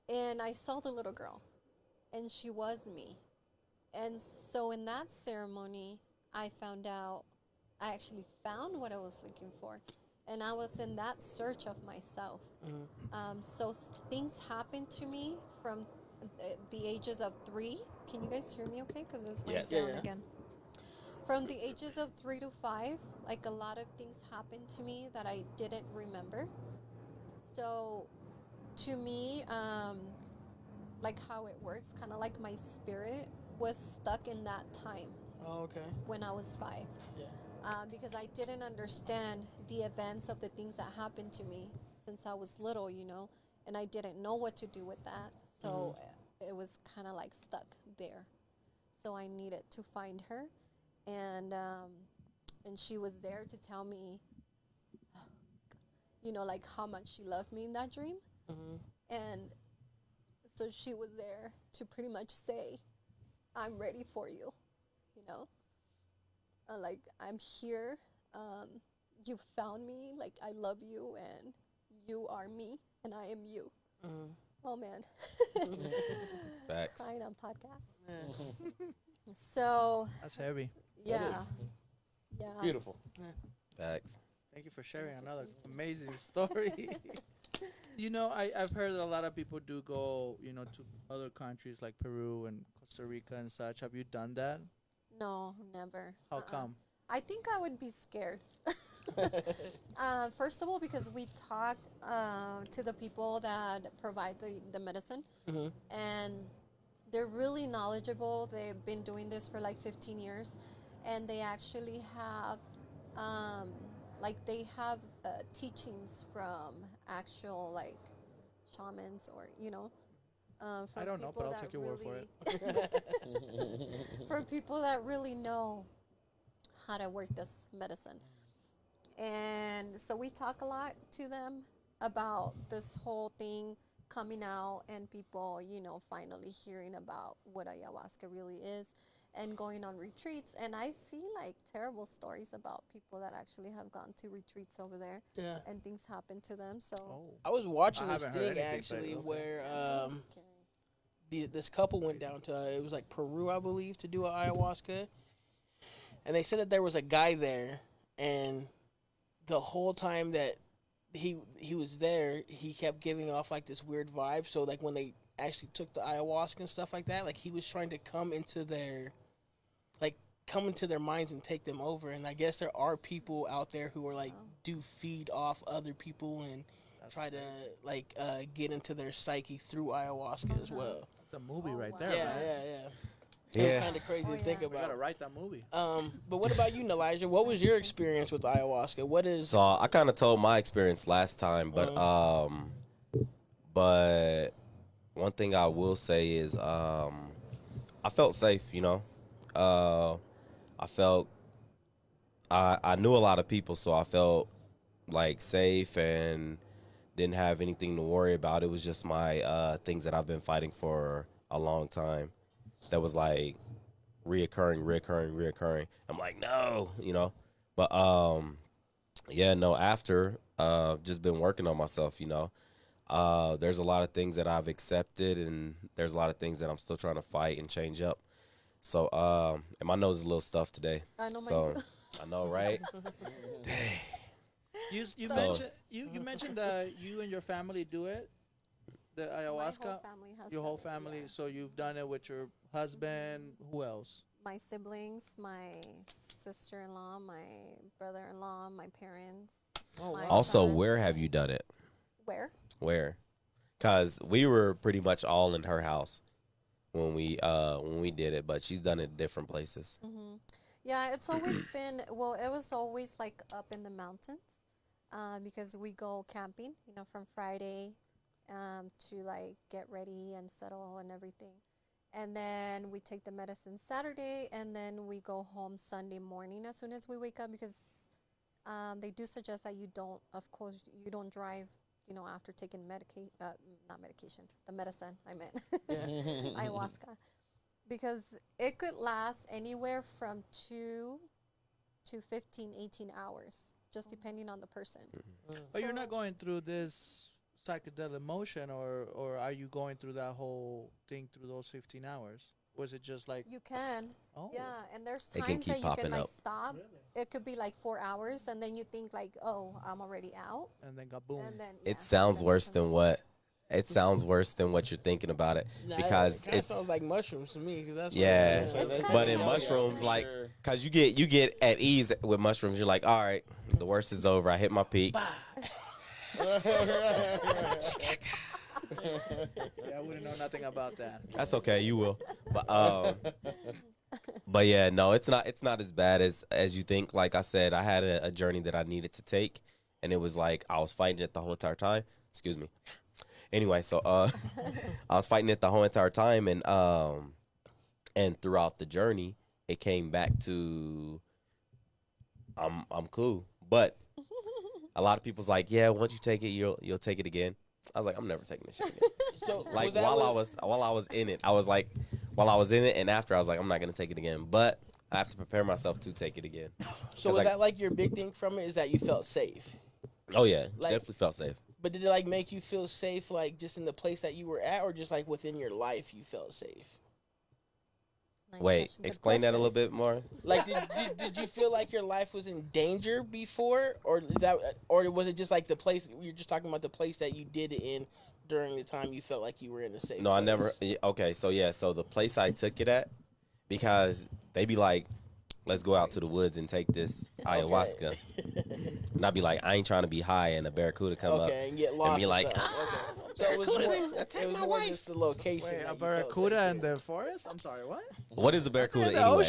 and I saw the little girl, and she was me. And so in that ceremony, I found out, I actually found what I was looking for. And I was in that search of myself. So things happened to me from the ages of 3. Can you guys hear me okay? Because it's went Yes. down Yeah. again. From the ages of 3 to 5, like a lot of things happened to me that I didn't remember. So to me, like how it works, kind of like my spirit was stuck in that time Oh, okay. when I was 5. Yeah. Because I didn't understand the events of the things that happened to me since I was little, and I didn't know what to do with that. So it was kind of like stuck there. So I needed to find her, and she was there to tell me, like how much she loved me in that dream, and so she was there to pretty much say, "I'm ready for you," you know. Like I'm here. You found me. Like I love you, and you are me, and I am you. Oh man, Facts. crying on podcast. So That's heavy. yeah, yeah. Beautiful. Facts. Thank you for sharing another amazing story. I've heard that a lot of people do go, to other countries like Peru and Costa Rica and such. Have you done that? No, never. How come? I think I would be scared. First of all, because we talked to the people that provide the medicine, and they're really knowledgeable. They've been doing this for like 15 years, and they actually have, they have teachings from actual like shamans or from I don't know, people but I'll that take your word for really from people that really know how to work this medicine. And so we talk a lot to them about this whole thing coming out and people, finally hearing about what ayahuasca really is and going on retreats. And I see like terrible stories about people that actually have gone to retreats over there Yeah. and things happen to them. So I was watching I this haven't heard thing anything, actually but okay. where that's so scary. this couple went down to it was like Peru, I believe, to do an ayahuasca, and they said that there was a guy there, and the whole time that he was there, he kept giving off like this weird vibe. So like when they actually took the ayahuasca and stuff like that, like he was trying to come into their minds and take them over. And I guess there are people out there who are like do feed off other people and try to like get into their psyche through ayahuasca as well. It's a movie Oh, right wow. there, Yeah, man. yeah. Yeah. It's kind of crazy Oh, to think yeah. We gotta about. write that movie. But what about you, Elijah? What was your experience with ayahuasca? What is? So I kind of told my experience last time, but one thing I will say is I felt safe. I knew a lot of people, so I felt like safe and didn't have anything to worry about. It was just my things that I've been fighting for a long time. That was like reoccurring. I'm like, no. But after just been working on myself. There's a lot of things that I've accepted, and there's a lot of things that I'm still trying to fight and change up. So and my nose is a little stuffed today. I know So mine too. I know, right? Dang. You So- mentioned you mentioned that you and your family do it, the ayahuasca. My whole family has Your done whole it, family. yeah. So you've done it with your husband. Who else? My siblings, my sister-in-law, my brother-in-law, my parents. Oh, my wow. Also, son. where have you done it? Where? Where? Because we were pretty much all in her house when we did it, but she's done it different places. Yeah, it's always been, it was always like up in the mountains because we go camping, from Friday to like get ready and settle and everything. And then we take the medicine Saturday, and then we go home Sunday morning as soon as we wake up because they do suggest that you don't drive, after taking the medicine, I meant, ayahuasca. Because it could last anywhere from 2 to 18 hours just depending on the person. But you're So- not going through this psychedelic motion, or are you going through that whole thing through those 15 hours? Was it just like, You can, oh, yeah, and there's They can times keep that you popping can like up. stop. It could be like 4 hours, and then you think like, oh, I'm already out, and then got boom? and then It yeah, sounds that worse than happens. what. It sounds worse than what you're thinking about it Nah, because it kind of it's sounds like mushrooms to me. Cause that's Yeah. What, It's kinda but in yeah, mushrooms for like sure. cuz you get at ease with mushrooms. You're like, "All right, the worst is over. I hit my peak." Yeah, I wouldn't know nothing about that. That's okay, you will. But yeah, no, it's not as bad as you think. Like I said, I had a journey that I needed to take, and it was like I was fighting it the whole entire time. Excuse me. Anyway, so I was fighting it the whole entire time, and throughout the journey, it came back to I'm cool. But a lot of people's like, yeah, once you take it, you'll take it again. I was like, I'm never taking this shit again. So Like was that while what- I was in it, I was like, while I was in it, and after I was like, I'm not gonna take it again. But I have to prepare myself to take it again. So was like- that like your big thing from it? Is that you felt safe? Oh yeah, Like- definitely felt safe. But did it like make you feel safe, like just in the place that you were at, or just like within your life you felt safe? Nice Wait, question, good explain that a question. little bit more. Like, did you feel like your life was in danger before, or is that, or was it just like the place you're just talking about the place that you did it in during the time you felt like you were in a safe? No, I place? never. Okay, so yeah, so the place I took it at, because they be like, let's go out to the woods and take this ayahuasca. And I'd be like, I ain't trying to be high and a barracuda come up. Okay, and get lost. be or like, something. Okay. So it was more just the location. Wait, that a you felt barracuda safe in the forest? I'm sorry, what? What is a barracuda In the anyway?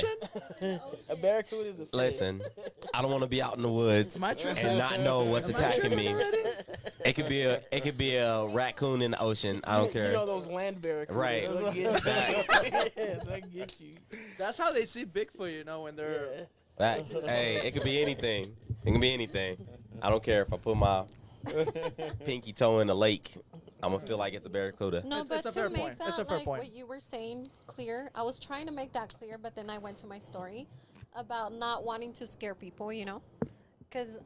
ocean? A barracuda is a fish. Listen, I don't want to be out in the woods Am I tripping? and not know what's Am I attacking tripping me. already? It could be a raccoon in the ocean. I don't You care. know those land barracudas. Right. They'll get you. They'll get you. That's how they see Bigfoot, you know, when they're... Yeah. Facts. Hey, it could be anything. It can be anything. I don't care if I put my pinky toe in a lake. I'm gonna feel like it's a barracuda. No, It's but a to fair make point. It's that a fair like point. what you were saying clear, I was trying to make that clear, but then I went to my story about not wanting to scare people, you know, because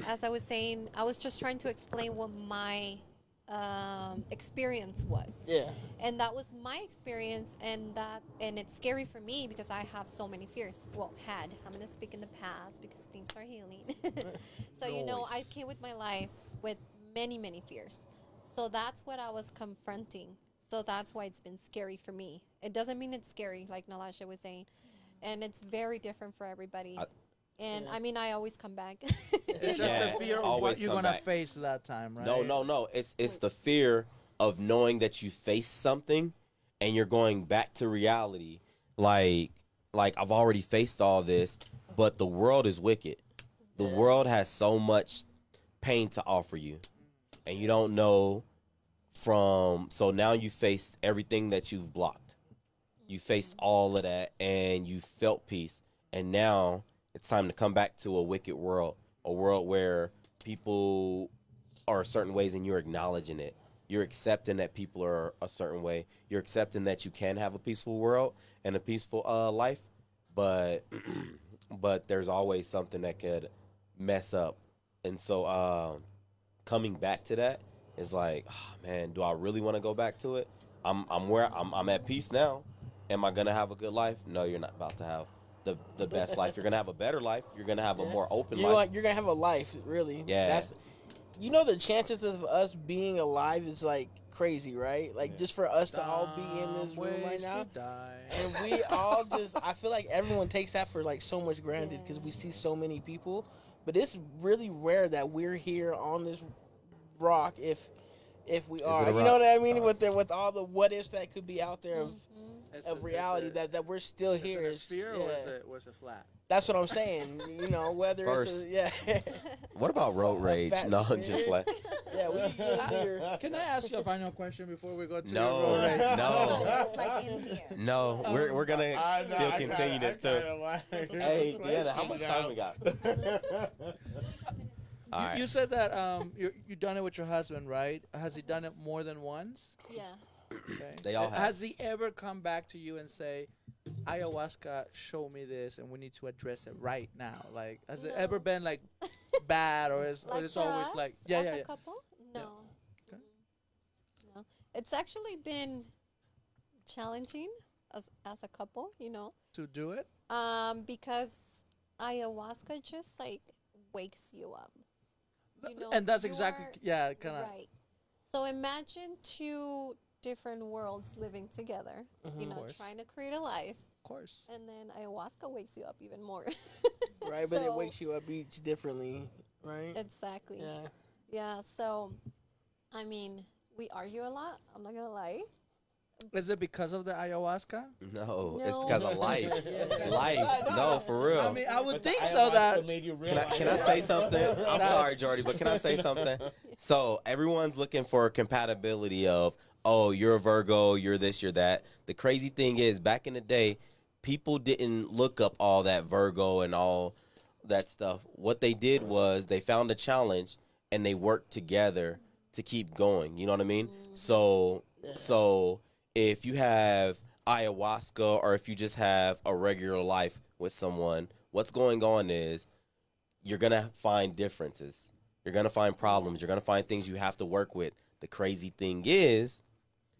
as I was saying, I was just trying to explain what my experience was. Yeah. And that was my experience, and it's scary for me because I have so many fears. Well, I'm gonna speak in the past because things are healing. So you know, I came with my life with many fears. So that's what I was confronting. So that's why it's been scary for me. It doesn't mean it's scary, like Nalasha was saying, and it's very different for everybody. I mean, I always come back. It's just Yeah, the fear of always what you're come going to back. face that time, right? No. It's the fear of knowing that you face something and you're going back to reality. Like I've already faced all this, but the world is wicked. The world has so much pain to offer you, and you don't know so now you faced everything that you've blocked. You faced all of that and you felt peace. And now it's time to come back to a wicked world, a world where people are certain ways and you're acknowledging it. You're accepting that people are a certain way. You're accepting that you can have a peaceful world and a peaceful life, but but there's always something that could mess up. And so coming back to that is like, oh, man, do I really want to go back to it? I'm at peace now. Am I gonna have a good life? No, you're not about to have the best life. You're gonna have a better life. You're gonna have a more open life. You're gonna have a life, really. Yeah. The chances of us being alive is like crazy, right? Like just for us to all be in this room right Ways now, to die. and we all I feel like everyone takes that for like so much granted because we see so many people, but it's really rare that we're here on this rock if we are. a You know rock? what I mean? With all the what ifs that could be out there Is of it- reality is it- that we're still is here. it a Is- sphere yeah. or is it flat? That's what I'm saying. Whether First. it's What about road rage? fat No, sphere. just like yeah, we here. Can I ask you a final question before we go to No, your road rage? no. It's like in here. no. We're gonna still continue this too. Hey, Deanna, how much time we got? All right. You said that you done it with your husband, right? Has he done it more than once? Yeah. Okay. They all have. Has he ever come back to you and say, ayahuasca showed me this and we need to address it right now? Like, has it No. ever been like bad, or it's Like it's for always us, like as a couple? No. Okay. No. It's actually been challenging as a couple, to do it. because ayahuasca just like wakes you up. And that's exactly you're- kind of Right. So imagine two different worlds living together, Of course. trying to create a life, of course. and then ayahuasca wakes you up even more. Right, but it So- wakes you up each differently, right? Exactly. Yeah. Yeah, so I mean, we argue a lot. I'm not gonna lie. Is it because of the ayahuasca? No, it's No. because of life. Life. No, for real. I mean, I would think Ayahuasca so. That made you Can I say something? I'm sorry, Jordy, but can I say something? So everyone's looking for compatibility of, oh, you're a Virgo, you're this, you're that. The crazy thing is, back in the day, people didn't look up all that Virgo and all that stuff. What they did was they found a challenge and they worked together to keep going. You know what I mean? So if you have ayahuasca or if you just have a regular life with someone, what's going on is you're going to find differences. You're going to find problems. You're going to find things you have to work with. The crazy thing is,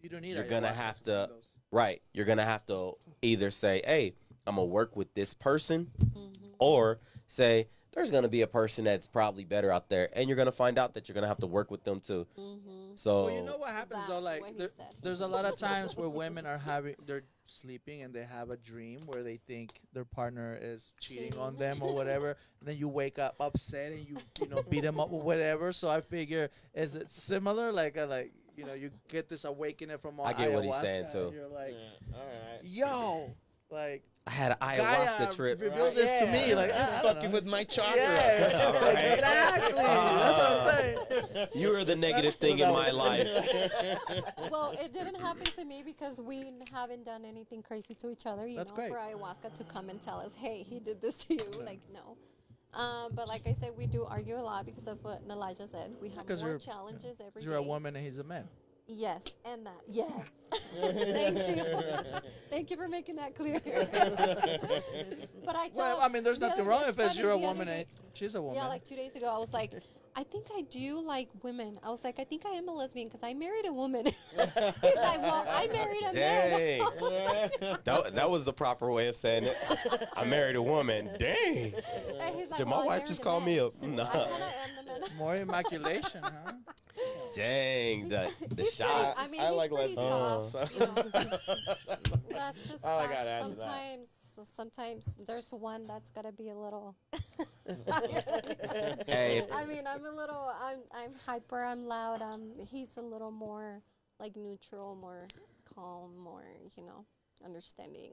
you don't need. you're going to ayahuasca have find to, those. right, you're going to have to either say, hey, I'm going to work with this person, Mm-hmm. or say, there's going to be a person that's probably better out there, and you're going to find out that you're going to have to work with them too. Mm-hmm. So, Well, you know what happens That, though, like what he there, said. there's a lot of times where women they're sleeping and they have a dream where they think their partner is cheating on Cheating. them or whatever. And then you wake up upset and you beat them up or whatever. So I figure, is it similar? Like you get this awakening from all I get what he's ayahuasca saying, and too. You're like, All right. yo, like I had an ayahuasca Gaia trip. revealed this to me. Like You're I don't fucking know. with my chakra. Yeah, Right. exactly. That's what I'm saying. You are the negative thing in my life. Well, it didn't happen to me because we haven't done anything crazy to each other, That's great. for ayahuasca to come and tell us, hey, he did this to you. Like, no. But like I said, we do argue a lot because of what Elijah said. We have 'Ause more you're- challenges every day. You're a woman and he's a man. Yes, and that. Yes. Thank you. Thank you for making that clear. But I tell. Well, I mean, there's the nothing other- wrong it's if funny, you're a the other woman day- and she's a woman. Yeah, like 2 days ago, I was like, I think I do like women. I was like, I think I am a lesbian because I married a woman. He's like, well, I married a Dang. man. I was like- That was the proper way of saying it. I married a woman. Dang. And he's like, Did well, my I wife married just a call man. me up? I Nah. kind of am the man. More immaculation, huh? Dang. The He's shot. pretty, I mean, I he's like pretty lesbians, soft. so- That's just All I facts. gotta add to that. Sometimes there's one that's gotta be a little. Hey, I mean, I'm hyper. I'm loud. He's a little more like neutral, more calm, more understanding.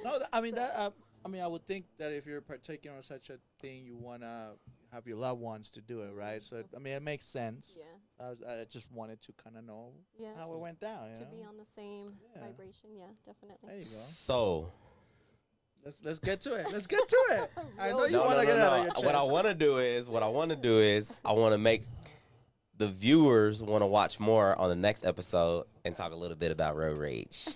No, I mean that. I mean, I would think that if you're partaking on such a thing, you wanna have your loved ones to do it, right? So I mean, it makes sense. Yeah, I just wanted to kind of know yeah. how it went down. To be on the same Yeah. vibration, yeah, definitely. There you go. so. Let's get to it. Let's get to it. I know you No, want no, to get no, out of no. your chest. What I want to do is I want to make the viewers want to watch more on the next episode and talk a little bit about road rage.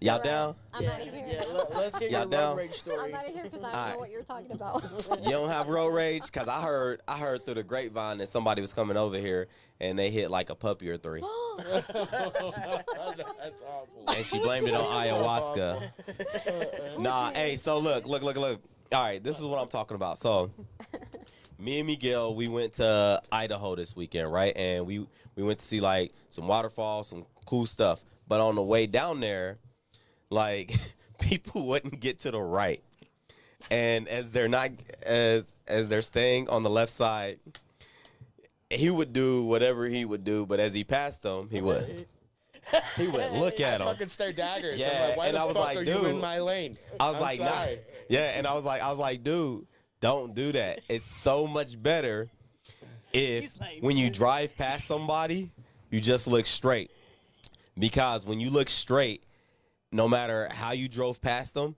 Y'all down? I'm out of here. Yeah, let's hear Y'all your down? road rage story. I'm out of here because I don't Alright. know what you're talking about. You don't have road rage? Cause I heard through the grapevine that somebody was coming over here and they hit like a puppy or three, That's awful. and she blamed it on ayahuasca. Nah, hey, so look. All right, this is what I'm talking about. So, me and Miguel, we went to Idaho this weekend, right? And we went to see like some waterfalls, some cool stuff. But on the way down there, like people wouldn't get to the right, and as they're not as they're staying on the left side, he would do whatever he would do. But as he passed them, he would look I at them. fucking stare daggers. Yeah, I'm like, why and the I was fuck like, are you in dude. my lane? I was I'm like, nah. sorry. Yeah, and I was like, dude, don't do that. It's so much better if when you drive past somebody, you just look straight. Because when you look straight, no matter how you drove past them,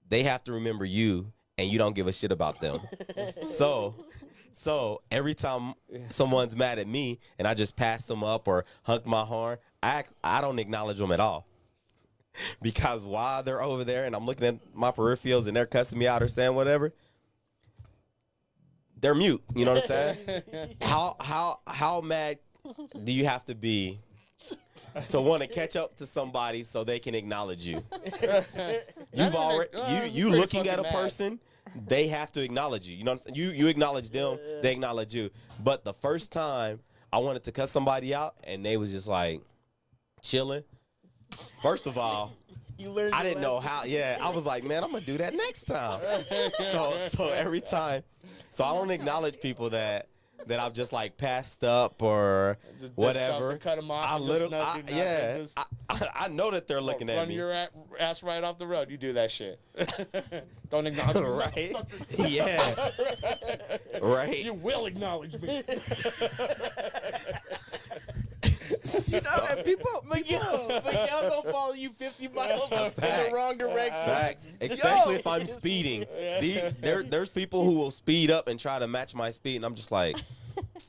they have to remember you, and you don't give a shit about them. So every time someone's mad at me and I just pass them up or honk my horn, I don't acknowledge them at all. because while they're over there and I'm looking at my peripherals and they're cussing me out or saying whatever, they're mute. You know what I'm saying? How mad do you have to be to want to catch up to somebody so they can acknowledge you? You've already you looking at a person, they have to acknowledge you. You know what I'm saying? You acknowledge them, they acknowledge you. But the first time I wanted to cut somebody out and they was just like chilling. First of all, You learned. I didn't know how. Yeah, I was like, man, I'm gonna do that next time. So every time, so I don't acknowledge people that I've just like passed up or Just did whatever. something, cut 'em off. I and just literally, nothing, yeah, just I know that they're looking at run me. your ass right off the road. You do that shit. Don't acknowledge me, Right? motherfucker. Yeah. Right. You will acknowledge me. You know, and Miguel gonna follow you 50 miles in the Facts. wrong direction. Facts. Especially Yo. if I'm speeding. There's people who will speed up and try to match my speed, and I'm just like,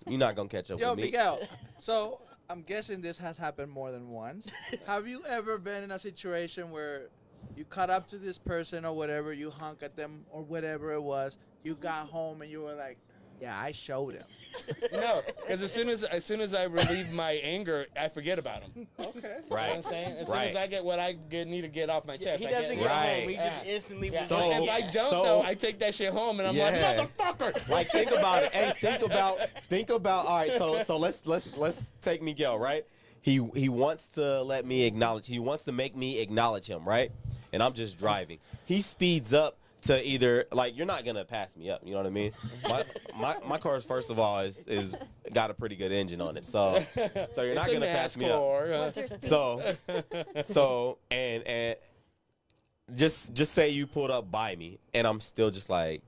you're not gonna catch up Yo, with me. Miguel. So I'm guessing this has happened more than once. Have you ever been in a situation where you caught up to this person or whatever, you honk at them or whatever it was, you got home and you were like, yeah, I showed him. No, because as soon as I relieve my anger, I forget about him. Okay. You know Right. what I'm saying? As soon Right. as I get what I need to get off my chest, He I doesn't get Right. home. He just instantly. Yeah. So- if I don't, so- though, I take that shit home and I'm like, Yeah. motherfucker. Like think about it. Hey, think about. All right, so let's take Miguel, right? He wants to let me acknowledge. He wants to make me acknowledge him, right? And I'm just driving. He speeds up to either like you're not gonna pass me up. You know what I mean? My car, first of all, is got a pretty good engine on it, so you're not gonna pass me up. What's your speed? So and just say you pulled up by me, and I'm still just like.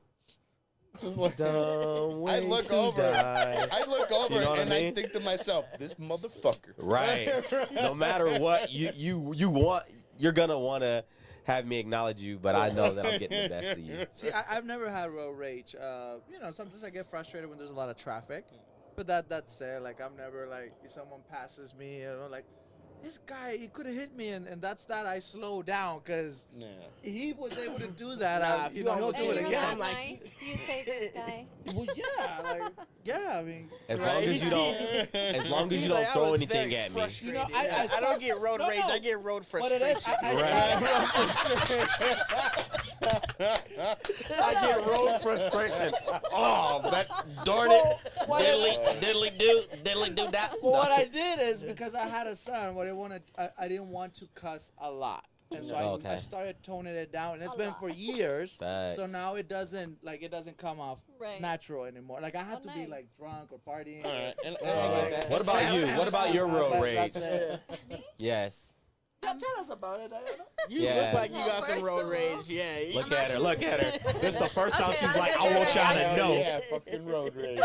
Dumb I ways look to over. die. I look over You know what I and mean? I think to myself, this motherfucker. Right. No matter what you want, you're gonna want to have me acknowledge you, but I know that I'm getting the best of you. See, I've never had road rage. You know, sometimes I get frustrated when there's a lot of traffic. But that's it. Like, I'm never, like, if someone passes me, you know, like, this guy, he could have hit me, and that's that I slow down, because Yeah. he was able to do that. Nah, I, if you you know, he'll almost do And it you're again. that I'm like- nice. Do you say this guy? Well, yeah, like, yeah, I mean, As Right. long as you don't, as long as He's you don't like, I throw was anything very at me. frustrated. You know, I don't get road No, rage. no. I get road what it is, frustration. I get road frustration. Oh, that darn it! Diddly do that. well, what I did is because I had a son, what I didn't want to cuss a lot. And so Okay. I started toning it down, and it's A been lot. for years. Facts. So now it doesn't come off Right. natural anymore. Like I have Oh, to be nice. like drunk or partying. All right. And I Uh, get that. what about you? What about your road rage? That's it. Yes. Yeah, tell us about it, Diana. You Yeah. look like you got some First road of all- rage. Yeah. Look at her. Look at her. This is the first time Okay, she's I like, get I want it. y'all to Hell know. Yeah, fucking road rage. to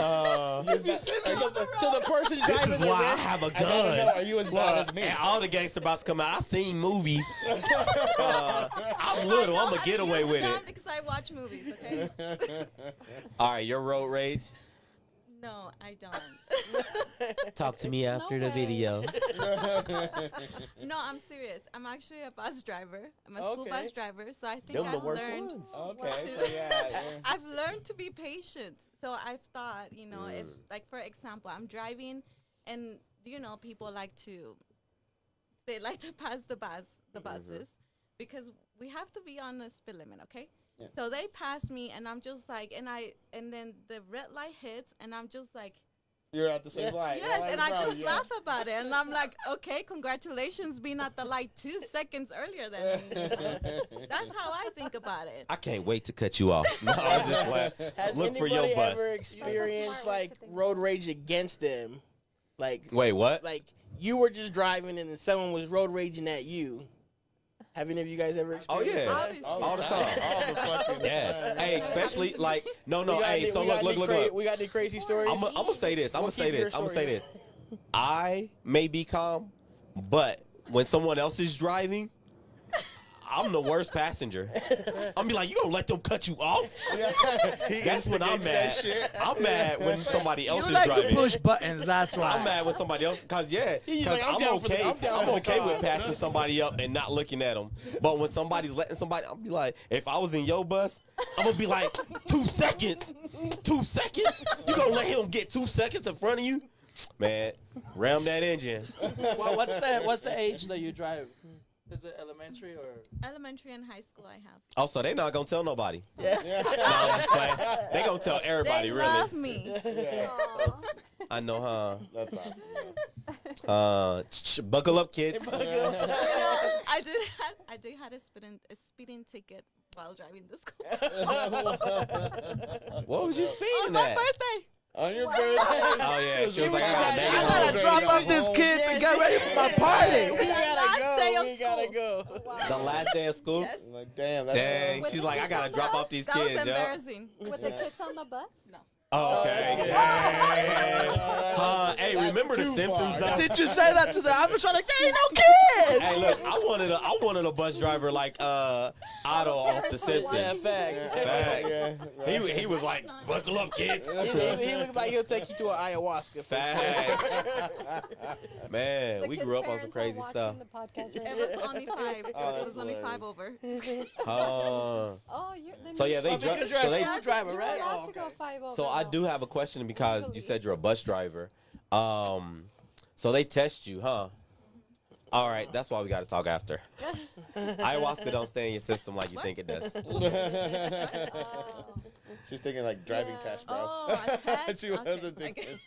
the person This driving is the why I red. have a I gotta know, gun. are you as bad as me? And all the gangster about to come out. I've seen movies. I'm little. I'm gonna get away with it. Because I watch movies, okay? All right, your road rage. No, I don't. Talk to me after No the way. video. No, I'm serious. I'm actually a bus driver. I'm a school Okay. bus driver, so I think Them the I've worst learned. ones. Okay, to- so yeah. I've learned to be patient. So I've thought, you know, if like for example, I'm driving, and you know, people like to pass the buses, because we have to be on the speed limit, okay? Yeah. So they pass me, and I'm just like, and then the red light hits, and I'm just like, You're at the same light. yes, You're like, and I bro, just yeah. laugh about it, and I'm like, okay, congratulations, being at the light 2 seconds earlier than me. That's how I think about it. I can't wait to cut you off. No, I just laugh. Has Look for anybody your bus. ever experienced smart way like to think road about it. rage against them? Like, Wait, what? like you were just driving and then someone was road raging at you. Have any of you guys ever Oh, experienced yeah. that? Obviously. All the time. All the fucking Yeah. time. Hey, especially like no. We got Hey, any- so we got look. any we got any crazy stories? I'm gonna say this. I'm We'll gonna say keep your this. I'm gonna say story. this. I may be calm, but when someone else is driving, I'm the worst passenger. I'm be like, you gonna let them cut you off? That's when I'm instigates that mad. shit. I'm mad when somebody else You is like driving. to push buttons. That's why. I'm mad when somebody else, cause He's cause like, I'm I'm down for the- okay. I'm down I'm for the okay with cause. passing somebody up and not looking at them. But when somebody's letting somebody, I'll be like, if I was in your bus, I'm gonna be like, 2 seconds, 2 seconds. You gonna let him get 2 seconds in front of you? Man, ram that engine. What's the age that you drive? Is it elementary or? Elementary and high school I have. Oh, so they not gonna tell nobody. Yeah. No, I'm just playing. They gonna tell everybody, They really. love me. I know, huh? That's awesome. Buckle up, kids. I did have a speeding ticket while driving to school. What was you On speeding my at? birthday. On your birthday. Oh yeah, she was like, I gotta make I it gotta home. drop off this kid to get ready for my party. We last day gotta of go. We gotta school. go. The last day of school. Yes. Like, damn. That's Dang, With she's the like, I kids gotta on drop the off these That was kids, yo. embarrassing. With the kids on the bus? No. Oh, okay. that's Yeah. Hey, remember the too Simpsons far. though? Did you say that to the officer? Like, there ain't no kids. Hey, look, I wanted a bus driver like Otto off the Yeah, Simpsons. facts. Facts. Yeah, right. He was like, buckle up, kids. He looks like he'll take you to an ayahuasca. Facts. Man, The we kids' grew up on some parents are crazy stuff. watching the podcast right It now. was only 5. Oh, It that's was only 5 hilarious. over. Oh, you're then So yeah, they Because drive. you're So a they. school driver, you're right? allowed Oh, to go okay. 5 over. So I though. do have a question because you said you're a bus driver. So they test you, huh? All right, that's why we got to talk after. Ayahuasca don't stay in your system like you think it does. Oh. She's thinking like driving Yeah. test, bro. Oh, a test? She wasn't Okay. thinking.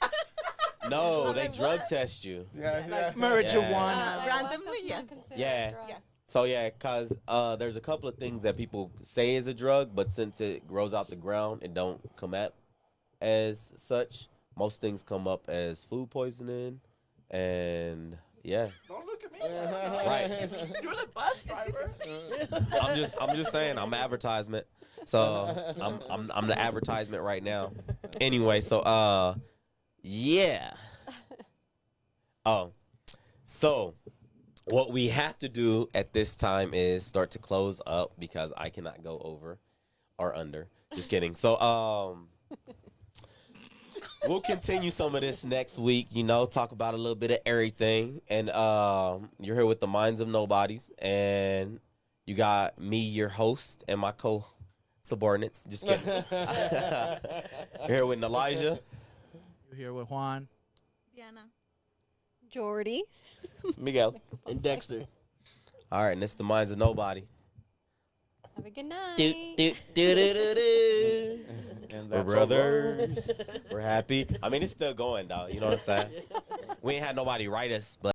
No, they Like drug what? test you. Yeah, yeah. Marijuana. Ayahuasca's randomly, not yes. considered Yeah. a drug. Yes. So yeah, cause there's a couple of things that people say is a drug, but since it grows out the ground, it don't come up as such. Most things come up as food poisoning, and yeah. Don't look at me. Right. You're the bus driver. I'm just saying, I'm advertisement. So I'm the advertisement right now. Anyway, so yeah. Oh, so what we have to do at this time is start to close up because I cannot go over or under. Just kidding. So we'll continue some of this next week, talk about a little bit of everything. And you're here with the Minds of Nobodies. And you got me, your host, and my co-subordinates. Just kidding. You're here with Elijah. You're here with Juan. Diana. Jordy. Miguel. And Dexter. All right, and it's the Minds of Nobody. Have a good night. And We're that's brothers. We're happy. I mean, it's still going, though. You know what I'm saying? We ain't had nobody write us, but.